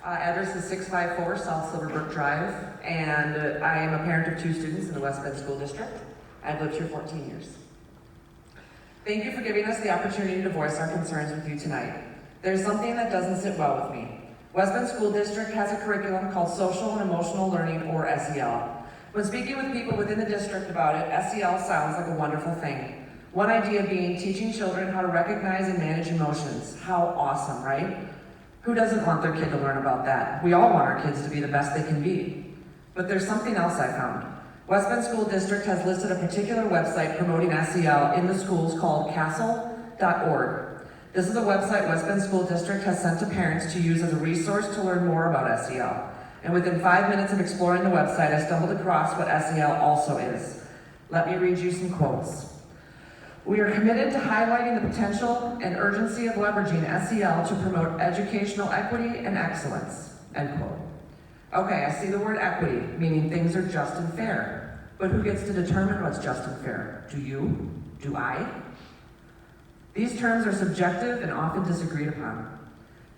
Address is 654 South Silverbrook Drive, and I am a parent of 2 students in the West Bend School District. I've lived here 14 years. Thank you for giving us the opportunity to voice our concerns with you tonight. There's something that doesn't sit well with me. West Bend School District has a curriculum called Social and Emotional Learning, or SEL. When speaking with people within the district about it, SEL sounds like a wonderful thing. One idea being teaching children how to recognize and manage emotions. How awesome, right? Who doesn't want their kid to learn about that? We all want our kids to be the best they can be. But there's something else I found. West Bend School District has listed a particular website promoting SEL in the schools called castle.org. This is a website West Bend School District has sent to parents to use as a resource to learn more about SEL. And within 5 minutes of exploring the website, I stumbled across what SEL also is. Let me read you some quotes. We are committed to highlighting the potential and urgency of leveraging SEL to promote educational equity and excellence, end quote. Okay, I see the word equity, meaning things are just and fair. But who gets to determine what's just and fair? Do you? Do I? These terms are subjective and often disagreed upon.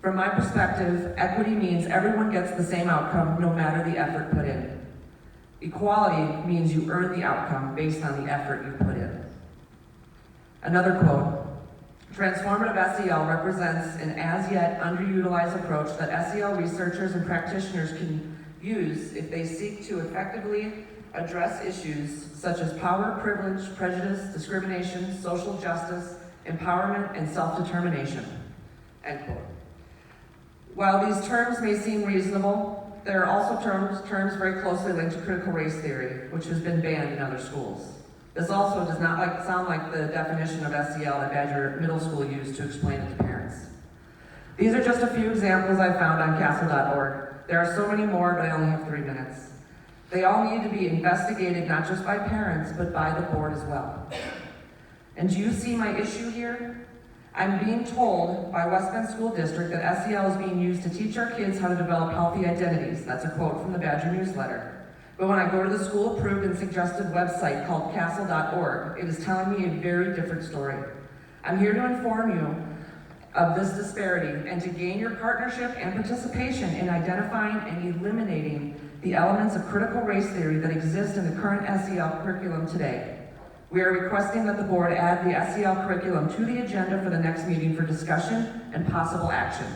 From my perspective, equity means everyone gets the same outcome no matter the effort put in. Equality means you earn the outcome based on the effort you put in. Another quote, transformative SEL represents an as-yet underutilized approach that SEL researchers and practitioners can use if they seek to effectively address issues such as power, privilege, prejudice, discrimination, social justice, empowerment, and self-determination, end quote. While these terms may seem reasonable, there are also terms very closely linked to critical race theory, which has been banned in other schools. This also does not sound like the definition of SEL that Badger Middle School used to explain it to parents. These are just a few examples I found on castle.org. There are so many more, but I only have 3 minutes. They all need to be investigated not just by parents, but by the board as well. And do you see my issue here? I'm being told by West Bend School District that SEL is being used to teach our kids how to develop healthy identities. That's a quote from the Badger newsletter. But when I go to the school-approved and suggested website called castle.org, it is telling me a very different story. I'm here to inform you of this disparity and to gain your partnership and participation in identifying and eliminating the elements of critical race theory that exist in the current SEL curriculum today. We are requesting that the board add the SEL curriculum to the agenda for the next meeting for discussion and possible action.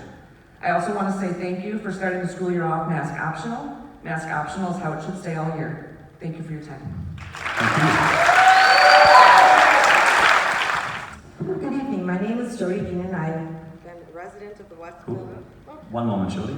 I also want to say thank you for starting the school year off mask optional. Mask optional is how it should stay all year. Thank you for your time. Good evening. My name is Jody Dean, and I've been a resident of the West Bend. One moment, Jody.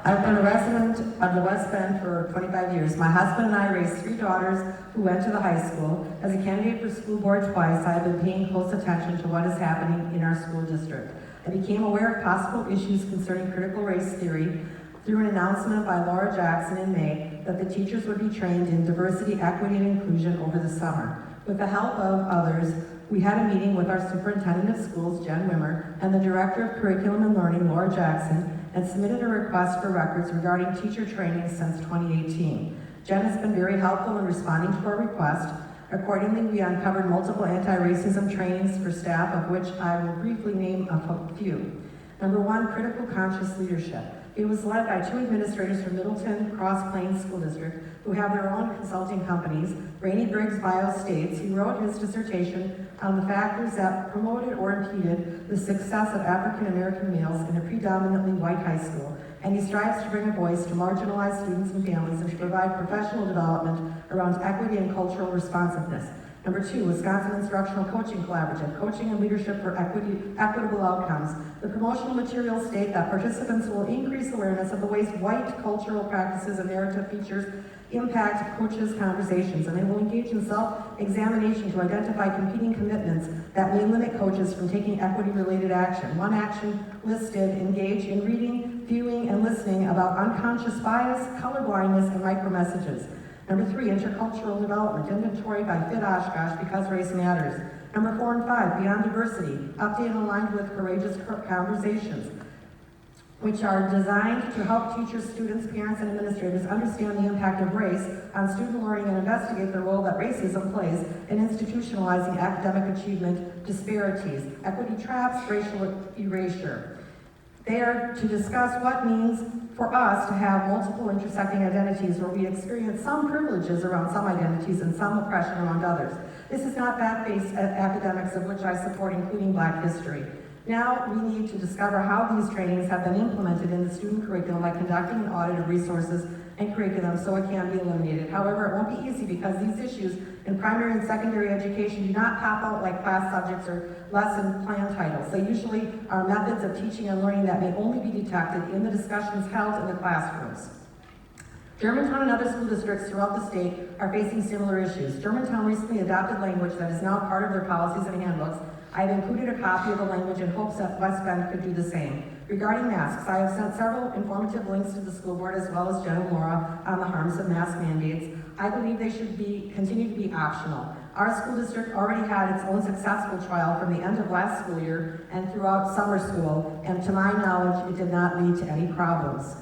I've been a resident of the West Bend for 25 years. My husband and I raised 3 daughters who went to the high school. As a candidate for school board twice, I have been paying close attention to what is happening in our school district. I became aware of possible issues concerning critical race theory through an announcement by Laura Jackson in May that the teachers would be trained in diversity, equity, and inclusion over the summer. With the help of others, we had a meeting with our superintendent of schools, Jen Wimmer, and the director of curriculum and learning, Laura Jackson, and submitted a request for records regarding teacher training since 2018. Jen has been very helpful in responding to our request. Accordingly, we uncovered multiple anti-racism trainings for staff, of which I will briefly name a few. Number 1, critical conscious leadership. It was led by 2 administrators from Middleton Cross Plains School District who have their own consulting companies. Rainey Briggs Bio states he wrote his dissertation on the factors that promoted or impeded the success of African American males in a predominantly white high school, and he strives to bring a voice to marginalized students and families and to provide professional development around equity and cultural responsiveness. Number 2, Wisconsin Instructional Coaching Collaborative, Coaching and Leadership for Equitable Outcomes. The promotional materials state that participants will increase awareness of the ways white cultural practices and narrative features impact coaches' conversations, and they will engage in self-examination to identify competing commitments that may limit coaches from taking equity-related action. One action listed: engage in reading, viewing, and listening about unconscious bias, colorblindness, and micromessages. Number 3, intercultural development, inventory by Fit Oshkosh, because race matters. Number 4 and 5, beyond diversity, update and aligned with courageous conversations, which are designed to help teachers, students, parents, and administrators understand the impact of race on student learning and investigate the role that racism plays in institutionalizing academic achievement disparities, equity traps, racial erasure. They are to discuss what it means for us to have multiple intersecting identities where we experience some privileges around some identities and some oppression around others. This is not fact-based academics, of which I support, including Black history. Now we need to discover how these trainings have been implemented in the student curriculum by conducting an audit of resources and curriculum so it can be eliminated. However, it won't be easy because these issues in primary and secondary education do not pop out like class subjects or lesson plan titles. They usually are methods of teaching and learning that may only be detected in the discussions held in the classrooms. Germantown and other school districts throughout the state are facing similar issues. Germantown recently adopted language that is now part of their policies and handbooks. I have included a copy of the language in hopes that West Bend could do the same. Regarding masks, I have sent several informative links to the school board as well as Jen and Laura on the harms of mask mandates. I believe they should continue to be optional. Our school district already had its own successful trial from the end of last school year and throughout summer school, and to my knowledge, it did not lead to any problems.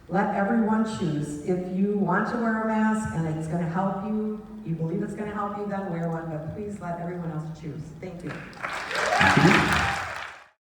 Let everyone choose. If you want to wear a mask and it's going to help you, you believe it's going to help you, then wear one, but please let everyone else choose. Thank you.